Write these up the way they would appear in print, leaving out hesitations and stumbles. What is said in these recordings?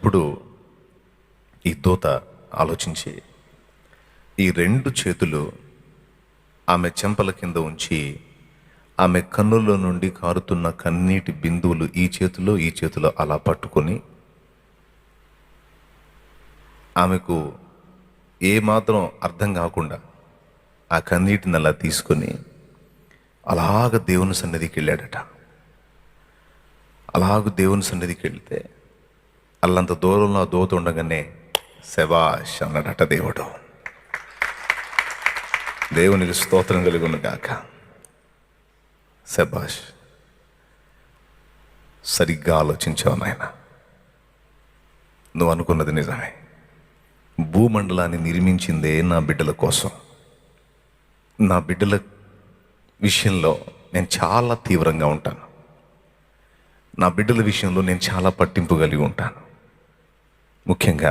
అప్పుడు ఈ దూత ఆలోచించి ఈ రెండు చేతులు ఆమె చెంపల కింద ఉంచి ఆమె కన్నుల్లో నుండి కారుతున్న కన్నీటి బిందువులు ఈ చేతిలో అలా పట్టుకొని ఆమెకు ఏమాత్రం అర్థం కాకుండా ఆ కన్నీటిని అలా తీసుకొని అలాగ దేవుని సన్నిధికి వెళ్ళాడట. అలాగ దేవుని సన్నిధికి వెళ్తే అల్లంత దూరంలో ఆ దూత ఉండగానే శబాష్ అన్నాడట దేవుడు. దేవునికి స్తోత్రం కలుగును గాక. శబాష్, సరిగ్గా ఆలోచించావు నాయన, నువ్వు అనుకున్నది నిజమే. భూమండలాన్ని నిర్మించిందే నా బిడ్డల కోసం. నా బిడ్డల విషయంలో నేను చాలా తీవ్రంగా ఉంటాను. నా బిడ్డల విషయంలో నేను చాలా పట్టింపు కలిగి ఉంటాను. ముఖ్యంగా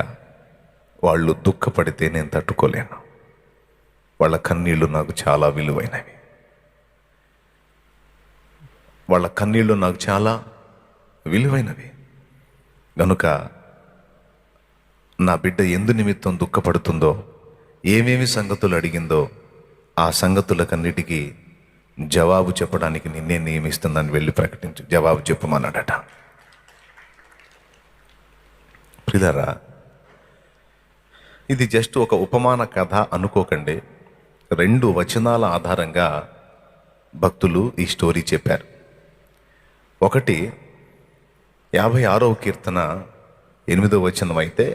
వాళ్ళు దుఃఖపడితే నేను తట్టుకోలేను. వాళ్ళ కన్నీళ్ళు నాకు చాలా విలువైనవి. వాళ్ళ కన్నీళ్ళు నాకు చాలా విలువైనవి గనుక నా బిడ్డ ఎందు నిమిత్తం దుఃఖపడుతుందో, ఏమేమి సంగతులు అడిగిందో ఆ సంగతులకన్నిటికీ జవాబు చెప్పడానికి నిన్నే నియమిస్తుందని వెళ్ళి ప్రకటించు, జవాబు చెప్పమన్నాడట. ప్రియులారా, ఇది జస్ట్ ఒక ఉపమాన కథ అనుకోకండి. 2 వచనాల ఆధారంగా భక్తులు ఈ స్టోరీ చెప్పారు. ఒకటి 56వ కీర్తన 8వ వచనం అయితే,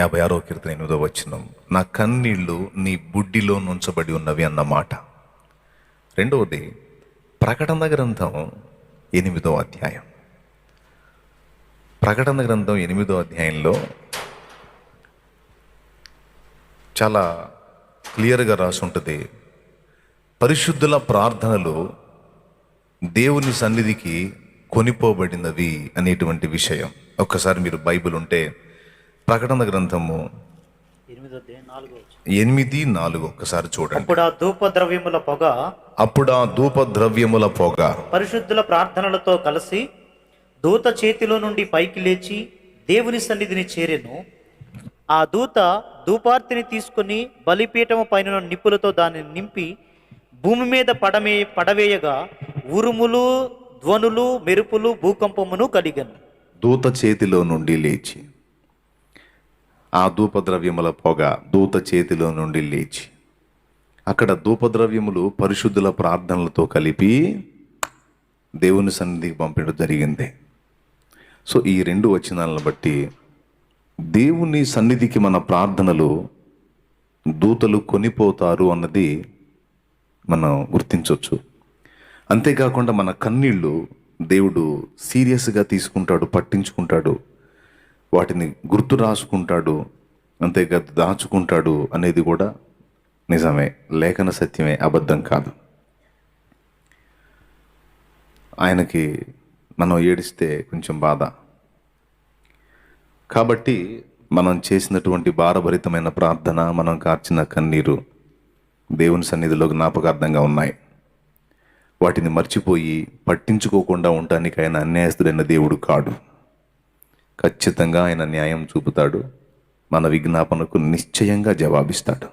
56వ కీర్తన 8వ వచనం, నా కన్నీళ్లు నీ బుడ్డిలో నుంచబడి ఉన్నవి అన్నమాట. రెండవది ప్రకటన గ్రంథం 8వ అధ్యాయం. ప్రకటన గ్రంథం 8వ అధ్యాయంలో చాలా క్లియర్గా రాసి ఉంటుంది, పరిశుద్ధుల ప్రార్థనలు దేవుని సన్నిధికి కొనిపోబడినవి అనేటువంటి విషయం. ఒక్కసారి మీరు బైబిల్ ఉంటే ప్రకటన గ్రంథము 8:4 ఒక్కసారి చూడండి. అప్పుడు ఆ ధూపద్రవ్యముల పొగ పరిశుద్ధుల ప్రార్థనలతో కలిసి దూత చేతిలో నుండి పైకి లేచి దేవుని సన్నిధిని చేరెను. ఆ దూత ధూపార్తిని తీసుకుని బలిపీఠము పైన నిప్పులతో దానిని నింపి భూమి మీద పడవేయగా ఉరుములు, ధ్వనులు, మెరుపులు, భూకంపమును కలిగను. దూత చేతిలో నుండి లేచి, ఆ ధూపద్రవ్యముల పొగ దూత చేతిలో నుండి లేచి, అక్కడ ధూపద్రవ్యములు పరిశుద్ధుల ప్రార్థనలతో కలిపి దేవుని సన్నిధికి పంపడం జరిగింది. సో ఈ 2 వచనాలను బట్టి దేవుని సన్నిధికి మన ప్రార్థనలు దూతలు కొనిపోతారు అన్నది మనం గుర్తించవచ్చు. అంతేకాకుండా మన కన్నీళ్ళు దేవుడు సీరియస్గా తీసుకుంటాడు, పట్టించుకుంటాడు, వాటిని గుర్తు రాసుకుంటాడు, అంతేకాదు దాచుకుంటాడు అనేది కూడా నిజమే, లేఖన సత్యమే, అబద్ధం కాదు. ఆయనకి మనం ఏడిస్తే కొంచెం బాధ. కాబట్టి మనం చేసినటువంటి భారభరితమైన ప్రార్థన, మనం కార్చిన కన్నీరు దేవుని సన్నిధిలో జ్ఞాపకార్థంగా ఉన్నాయి. వాటిని మర్చిపోయి పట్టించుకోకుండా ఉండటానికి ఆయన అన్యాయస్తుడైన దేవుడు కాడు. ఖచ్చితంగా ఆయన న్యాయం చూపుతాడు, మన విజ్ఞాపనకు నిశ్చయంగా జవాబిస్తాడు.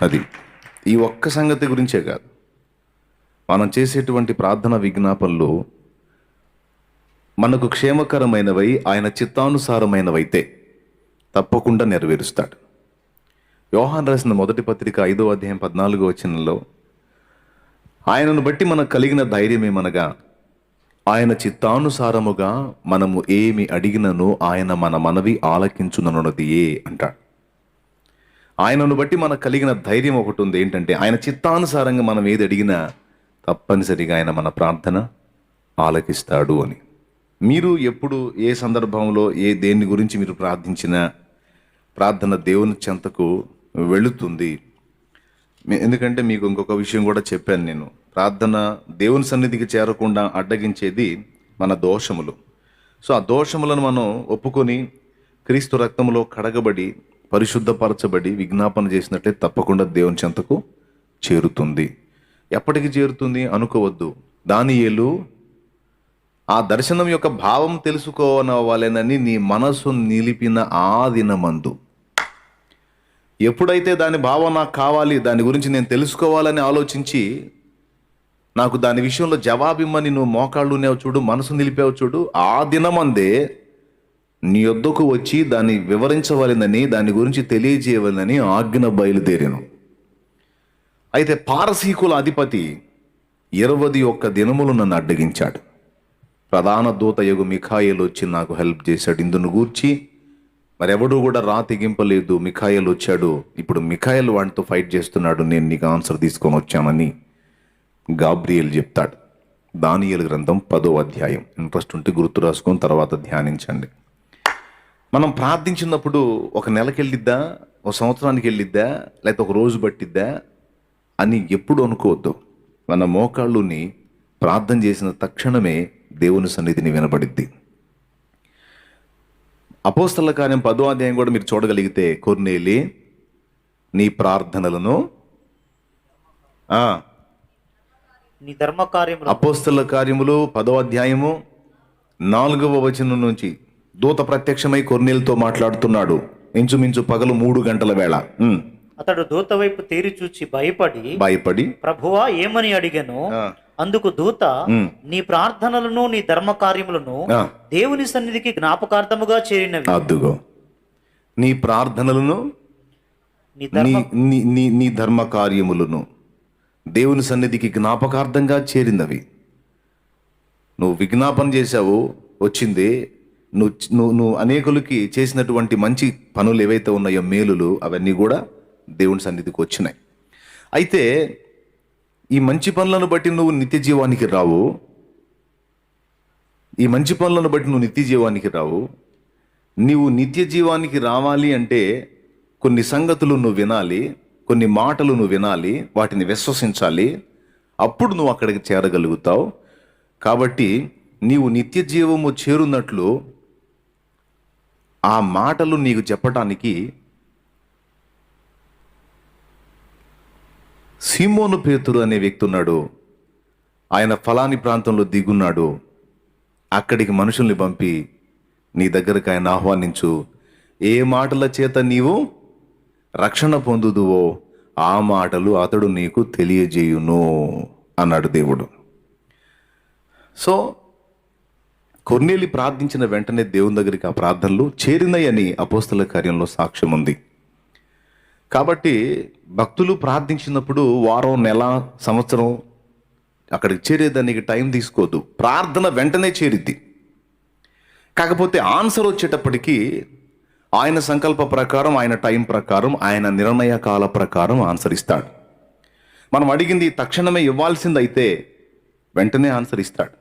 అది ఈ ఒక్క సంగతి గురించే కాదు, మనం చేసేటువంటి ప్రార్థన విజ్ఞాపనలు మనకు క్షేమకరమైనవై ఆయన చిత్తానుసారమైనవైతే తప్పకుండా నెరవేరుస్తాడు. యోహాను రాసిన మొదటి పత్రిక 5వ అధ్యాయం 14వ వచనంలో, ఆయనను బట్టి మనకు కలిగిన ధైర్యం ఏమనగా, ఆయన చిత్తానుసారముగా మనము ఏమి అడిగినను ఆయన మన మనవి ఆలకించునన్నది అంటాడు. ఆయనను బట్టి మనకు కలిగిన ధైర్యం ఒకటి ఉంది, ఏంటంటే ఆయన చిత్తానుసారంగా మనం ఏది అడిగినా తప్పనిసరిగా ఆయన మన ప్రార్థన ఆలకిస్తాడు అని. మీరు ఎప్పుడు ఏ సందర్భంలో దేని గురించి మీరు ప్రార్థించినా ప్రార్థన దేవుని చెంతకు వెళుతుంది. ఎందుకంటే మీకు ఇంకొక విషయం కూడా చెప్పాను నేను, ప్రార్థన దేవుని సన్నిధికి చేరకుండా అడ్డగించేది మన దోషములు. సో ఆ దోషములను మనం ఒప్పుకొని క్రీస్తు రక్తంలో కడగబడి పరిశుద్ధపరచబడి విజ్ఞాపన చేసినట్లే తప్పకుండా దేవుని చెంతకు చేరుతుంది. ఎప్పటికి చేరుతుంది అనుకోవద్దు. దానియేలు ఆ దర్శనం యొక్క భావం తెలుసుకోవాలనని నీ మనసు నిలిపిన ఆ దినమందు, ఎప్పుడైతే దాని భావం నాకు కావాలి, దాని గురించి నేను తెలుసుకోవాలని ఆలోచించి నాకు దాని విషయంలో జవాబిమ్మని నువ్వు మోకాళ్ళు ఉన్నావు చూడు, మనసు నిలిపావు చూడు, ఆ దినమందే నీ యొద్దకు వచ్చి దాన్ని వివరించవలెనని, దాని గురించి తెలియజేయవలెనని ఆజ్ఞ బయలుదేరాను. అయితే పారసీకుల అధిపతి 21 దినములు నన్ను అడ్డగించాడు. ప్రధాన దూత యగు మిఖాయేలు వచ్చి నాకు హెల్ప్ చేశాడు. ఇందును గూర్చి మరెవడూ కూడా తెగింపలేదు. మిఖాయేలు వచ్చాడు, ఇప్పుడు మిఖాయేలు వాడితో ఫైట్ చేస్తున్నాడు, నేను నీకు ఆన్సర్ తీసుకొని వచ్చానని గాబ్రియేల్ చెప్తాడు. దానియేలు గ్రంథం 10వ అధ్యాయం. ఇంట్రెస్ట్ ఉంటే గుర్తు రాసుకొని తర్వాత ధ్యానించండి. మనం ప్రార్థించినప్పుడు ఒక నెలకి వెళ్ళిద్దా, ఒక సంవత్సరానికి వెళ్ళిద్దా, లేకపోతే ఒక రోజు పట్టిద్దా అని ఎప్పుడు అనుకోవద్దు. మన మోకాళ్ళుని ప్రార్థన చేసిన తక్షణమే దేవుని సన్నిధిని వినబడిద్ది. అపోస్తల కార్యం 10వ అధ్యాయం కూడా మీరు చూడగలిగితే, కొర్నేలి నీ ప్రార్థనలను నీ ధర్మ కార్యములు. అపోస్తల కార్యములు 10వ అధ్యాయము 4వ వచనం నుంచి దూత ప్రత్యక్షమై కొర్నేలితో మాట్లాడుతున్నాడు. ఇంచుమించు పగలు 3 గంటల వేళ. అతడు దూత వైపు తేరి చూచి భయపడి ప్రభువా ఏమని అడిగాను. అందుకు దూత, నీ ప్రార్థనలను నీ ధర్మ కార్యములను దేవుని సన్నిధికి జ్ఞాపకార్థముగా చేరినవి. అద్దుగో, నీ ప్రార్థనలను నీ ధర్మ కార్యములను దేవుని సన్నిధికి జ్ఞాపకార్థంగా చేరినవి. నువ్వు విజ్ఞాపన చేశావు, వచ్చింది. నువ్వు అనేకులకి చేసినటువంటి మంచి పనులు ఏవైతే ఉన్నాయో, మేలులు, అవన్నీ కూడా దేవుని సన్నిధికి వచ్చినాయి. అయితే ఈ మంచి పనులను బట్టి నువ్వు నిత్య జీవానికి రావు. ఈ మంచి పనులను బట్టి నువ్వు నిత్య జీవానికి రావు. నీవు నిత్య జీవానికి రావాలి అంటే కొన్ని సంగతులు నువ్వు వినాలి, కొన్ని మాటలు నువ్వు వినాలి, వాటిని విశ్వసించాలి. అప్పుడు నువ్వు అక్కడికి చేరగలుగుతావు. కాబట్టి నీవు నిత్య జీవము చేరున్నట్లు ఆ మాటలు నీకు చెప్పటానికి సీమోను పేతురు అనే వ్యక్తి ఉన్నాడు. ఆయన ఫలాని ప్రాంతంలో దిగున్నాడు. అక్కడికి మనుషుల్ని పంపి నీ దగ్గరకు ఆయన ఆహ్వానించు. ఏ మాటల చేత నీవు రక్షణ పొందుదువో ఆ మాటలు అతడు నీకు తెలియజేయును అన్నాడు దేవుడు. సో కొర్నేలి ప్రార్థించిన వెంటనే దేవుని దగ్గరికి ఆ ప్రార్థనలు చేరినాయని అపోస్తల కార్యంలో సాక్ష్యం ఉంది. కాబట్టి భక్తులు ప్రార్థించినప్పుడు వారం, నెల, సంవత్సరం అక్కడికి చేరేదానికి టైం తీసుకోవద్దు. ప్రార్థన వెంటనే చేరిద్ది. కాకపోతే ఆన్సర్ వచ్చేటప్పటికీ ఆయన సంకల్ప ప్రకారం, ఆయన టైం ప్రకారం, ఆయన నిర్ణయ కాల ప్రకారం ఆన్సర్ ఇస్తాడు. మనం అడిగింది తక్షణమే ఇవ్వాల్సిందైతే వెంటనే ఆన్సర్ ఇస్తాడు.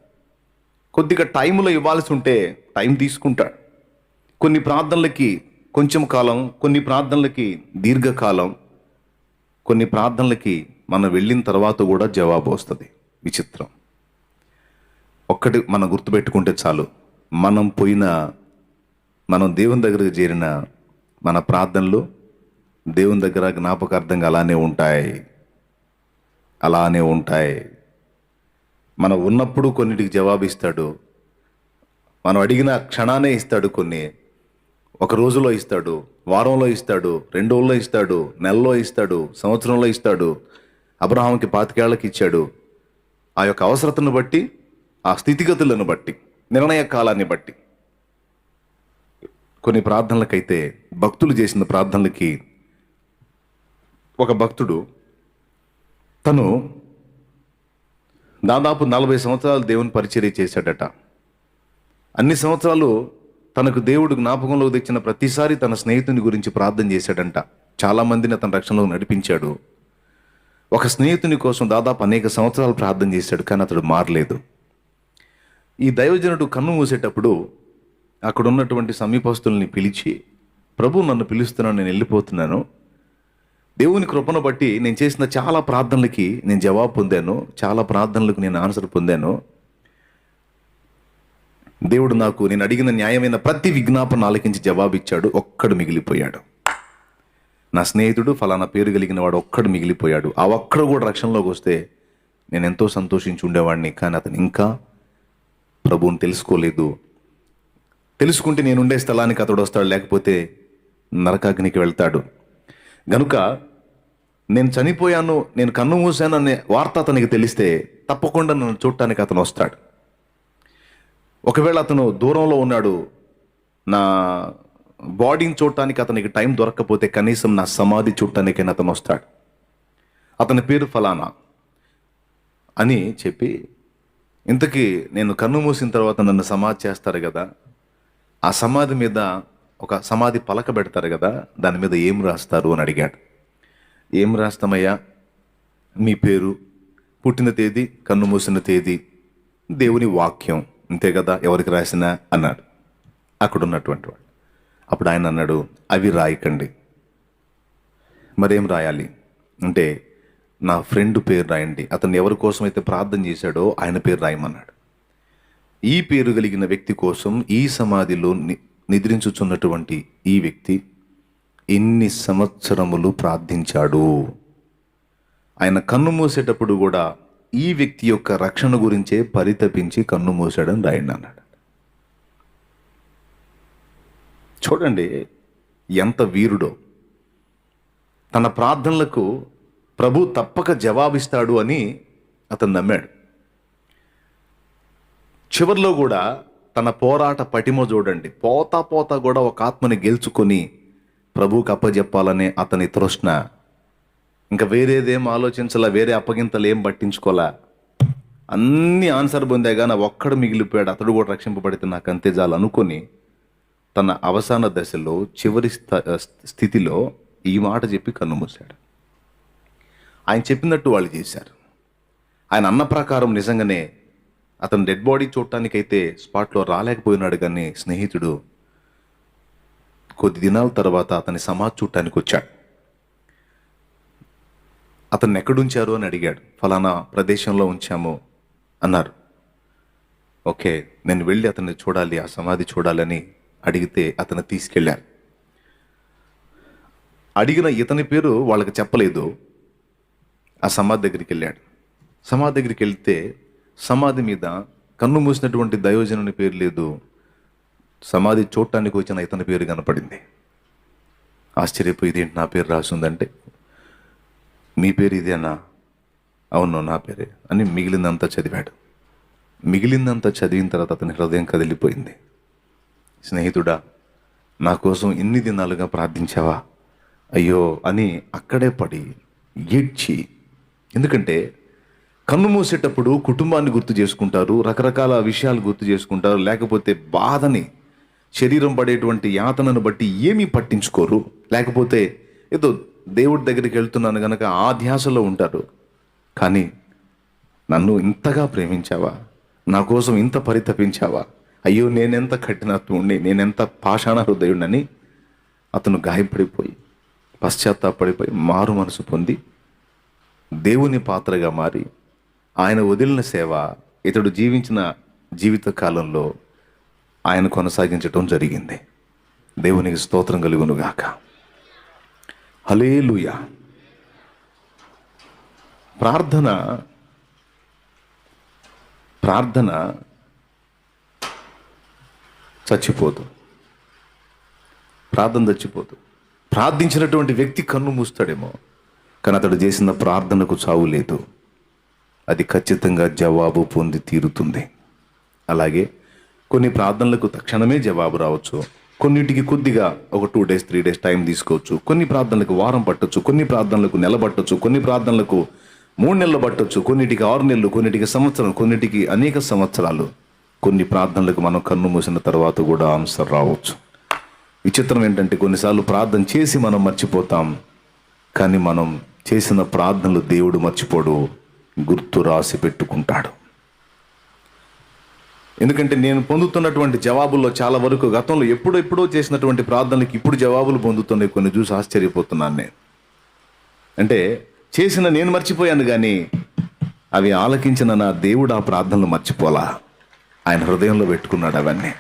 కొద్దిగా టైంలో ఇవ్వాల్సి ఉంటే టైం తీసుకుంటాడు. కొన్ని ప్రార్థనలకి కొంచెం కాలం, కొన్ని ప్రార్థనలకి దీర్ఘకాలం, కొన్ని ప్రార్థనలకి మనం వెళ్ళిన తర్వాత కూడా జవాబు వస్తుంది. విచిత్రం. ఒక్కటి మనం గుర్తుపెట్టుకుంటే చాలు, మనం దేవుని దగ్గరకు చేరిన మన ప్రార్థనలు దేవుని దగ్గర జ్ఞాపకార్థంగా అలానే ఉంటాయి. మనం ఉన్నప్పుడు కొన్నిటికి జవాబు ఇస్తాడు. మనం అడిగిన క్షణానే ఇస్తాడు. కొన్ని ఒక రోజులో ఇస్తాడు, వారంలో ఇస్తాడు, 2 రోజుల్లో ఇస్తాడు, నెలలో ఇస్తాడు, సంవత్సరంలో ఇస్తాడు. అబ్రహాంకి 25 ఏళ్ళకి ఇచ్చాడు. ఆ యొక్క అవసరతను బట్టి, ఆ స్థితిగతులను బట్టి, నిర్ణయ కాలాన్ని బట్టి. కొన్ని ప్రార్థనలకైతే, భక్తులు చేసిన ప్రార్థనలకి, ఒక భక్తుడు తను దాదాపు 40 సంవత్సరాలు దేవుని పరిచర్య చేశాడట. అన్ని సంవత్సరాలు తనకు దేవుడు జ్ఞాపకంలోకి తెచ్చిన ప్రతిసారి తన స్నేహితుని గురించి ప్రార్థన చేశాడంట. చాలామందిని అతను రక్షణలో నడిపించాడు. ఒక స్నేహితుని కోసం దాదాపు అనేక సంవత్సరాలు ప్రార్థన చేశాడు, కానీ అతడు మారలేదు. ఈ దైవజనుడు కన్ను మూసేటప్పుడు అక్కడ ఉన్నటువంటి సమీపస్తుల్ని పిలిచి, ప్రభు నన్ను పిలుస్తున్నాను, నేను వెళ్ళిపోతున్నాను. దేవుని కృపను బట్టి నేను చేసిన చాలా ప్రార్థనలకి నేను జవాబు పొందాను, చాలా ప్రార్థనలకు నేను ఆన్సర్ పొందాను. దేవుడు నాకు నేను అడిగిన న్యాయమైన ప్రతి విజ్ఞాపన ఆలకించి జవాబిచ్చాడు. ఒక్కడు మిగిలిపోయాడు. నా స్నేహితుడు ఫలానా పేరు కలిగిన వాడు ఒక్కడు మిగిలిపోయాడు. ఆ ఒక్కడు కూడా రక్షణలోకి వస్తే నేను ఎంతో సంతోషించి ఉండేవాడిని. కానీ అతను ఇంకా ప్రభువుని తెలుసుకోలేదు. తెలుసుకుంటే నేనుండే స్థలానికి అతడు వస్తాడు, లేకపోతే నరకాగ్నికి వెళ్తాడు. గనుక నేను చనిపోయాను, నేను కన్ను మూసాను అనే వార్త అతనికి తెలిస్తే తప్పకుండా నన్ను చూడటానికి అతను వస్తాడు. ఒకవేళ అతను దూరంలో ఉన్నాడు, నా బాడీని చూడటానికి అతనికి టైం దొరకకపోతే కనీసం నా సమాధి చూడటానికైనా అతను వస్తాడు. అతని పేరు ఫలానా అని చెప్పి, ఇంతకీ నేను కన్ను మూసిన తర్వాత నన్ను సమాధి చేస్తారు కదా, ఆ సమాధి మీద ఒక సమాధి పలక పెడతారు కదా, దాని మీద ఏం రాస్తారు అని అడిగాడు. ఏం రాస్తామయ్యా, మీ పేరు, పుట్టిన తేదీ, కన్ను మూసిన తేదీ, దేవుని వాక్యం, అంతే కదా, ఎవరికి రాసినా అన్నాడు అక్కడ ఉన్నటువంటి వాడు. అప్పుడు ఆయన అన్నాడు, అవి రాయకండి. మరేం రాయాలి అంటే, నా ఫ్రెండ్ పేరు రాయండి, అతను ఎవరి కోసం అయితే ప్రార్థన చేశాడో ఆయన పేరు రాయమన్నాడు. ఈ పేరు కలిగిన వ్యక్తి కోసం ఈ సమాధిలో నిద్రించుచున్నటువంటి ఈ వ్యక్తి ఎన్ని సంవత్సరములు ప్రార్థించాడు. ఆయన కన్ను మూసేటప్పుడు కూడా ఈ వ్యక్తి యొక్క రక్షణ గురించే పరితపించి కన్ను మూసాడని రాయండి అన్నాడు. చూడండి ఎంత వీరుడో. తన ప్రార్థనలకు ప్రభు తప్పక జవాబిస్తాడు అని అతను నమ్మాడు. చివరిలో కూడా తన పోరాట పటిమ చూడండి, పోతా కూడా ఒక ఆత్మని గెలుచుకొని ప్రభువుకి అప్పజెప్పాలనే అతని తృష్ణ. ఇంకా వేరేదేం ఆలోచించాలా, వేరే అప్పగింతలు ఏం పట్టించుకోలే. అన్ని ఆన్సర్ పొందాగా నా ఒక్కడు మిగిలిపోయాడు, అతడు కూడా రక్షింపబడితే నాకు అంతే చాలు అనుకొని తన అవసాన దశలో చివరి స్థితిలో ఈ మాట చెప్పి కన్ను మూశాడు. ఆయన చెప్పినట్టు వాళ్ళు చేశారు. ఆయన అన్న ప్రకారం నిజంగానే అతను డెడ్ బాడీ చూడటానికైతే స్పాట్లో రాలేకపోయినాడు, కానీ స్నేహితుడు కొద్ది దినాల తర్వాత అతని సమాధి చూడటానికి వచ్చాడు. అతన్ని ఎక్కడుంచారు అని అడిగాడు. ఫలానా ప్రదేశంలో ఉంచాము అన్నారు. ఓకే, నేను వెళ్ళి అతన్ని చూడాలి, ఆ సమాధి చూడాలని అడిగితే అతను తీసుకెళ్ళారు. అడిగిన ఇతని పేరు వాళ్ళకి చెప్పలేదు. ఆ సమాధి దగ్గరికి వెళ్ళాడు. సమాధి దగ్గరికి వెళ్తే సమాధి మీద కన్ను మూసినటువంటి దైవజనుని పేరు లేదు, సమాధి చూడటానికి వచ్చిన ఇతని పేరు కనపడింది. ఆశ్చర్యపోయి, ఇదేంటి నా పేరు రాసిందంటే, మీ పేరు ఇదేనా? అవును, నా పేరే అని మిగిలిందంతా చదివాడు. మిగిలిందంతా చదివిన తర్వాత అతని హృదయం కదిలిపోయింది. స్నేహితుడా, నా కోసం ఎన్ని దినాలుగా ప్రార్థించావా, అయ్యో అని అక్కడే పడి ఏడ్చి. ఎందుకంటే కన్ను మూసేటప్పుడు కుటుంబాన్ని గుర్తు చేసుకుంటారు, రకరకాల విషయాలు గుర్తు చేసుకుంటారు, లేకపోతే బాధని, శరీరం పడేటువంటి యాతనను బట్టి ఏమీ పట్టించుకోరు, లేకపోతే ఏదో దేవుడి దగ్గరికి వెళ్తున్నాను కనుక ఆ ధ్యాసలో ఉంటారు. కానీ నన్ను ఇంతగా ప్రేమించావా, నా కోసం ఇంత పరితపించావా, అయ్యో నేనెంత కఠినత్వుణ్ణి, నేనెంత పాషాణ హృదయుణ్ణని అతను గాయపడిపోయి పశ్చాత్తాపడిపోయి మారు మనసు పొంది దేవుని పాత్రగా మారి ఆయన వదిలిన సేవ ఇతడు జీవించిన జీవిత కాలంలో ఆయన కొనసాగించటం జరిగింది. దేవునికి స్తోత్రం కలుగునుగాక. హల్లెలూయా. ప్రార్థన చచ్చిపోదు. ప్రార్థన చచ్చిపోదు. ప్రార్థించినటువంటి వ్యక్తి కన్ను మూస్తాడేమో, కానీ అతడు చేసిన ప్రార్థనకు చావు లేదు. అది ఖచ్చితంగా జవాబు పొంది తీరుతుంది. అలాగే కొన్ని ప్రార్థనలకు తక్షణమే జవాబు రావచ్చు, కొన్నిటికి కొద్దిగా ఒక 2 days 3 days టైం తీసుకోవచ్చు, కొన్ని ప్రార్థనలకు వారం పట్టొచ్చు, కొన్ని ప్రార్థనలకు నెల పట్టొచ్చు, కొన్ని ప్రార్థనలకు 3 నెలలు పట్టొచ్చు, కొన్నిటికి 6 నెలలు, కొన్నిటికి సంవత్సరం, కొన్నిటికి అనేక సంవత్సరాలు. కొన్ని ప్రార్థనలకు మనం కన్ను మూసిన తర్వాత కూడా ఆన్సర్ రావచ్చు. విచిత్రం ఏంటంటే కొన్నిసార్లు ప్రార్థన చేసి మనం మర్చిపోతాం, కానీ మనం చేసిన ప్రార్థనలు దేవుడు మర్చిపోడు, గుర్తు రాసి పెట్టుకుంటాడు. ఎందుకంటే నేను పొందుతున్నటువంటి జవాబుల్లో చాలా వరకు గతంలో ఎప్పుడో చేసినటువంటి ప్రార్థనలకు ఇప్పుడు జవాబులు పొందుతున్నాయి. కొన్ని చూసి ఆశ్చర్యపోతున్నాను నేను. అంటే చేసిన నేను మర్చిపోయాను, కానీ అవి ఆలకించిన నా దేవుడు ఆ ప్రార్థనలు మర్చిపోలా, ఆయన హృదయంలో పెట్టుకున్నాడు అవన్నీ.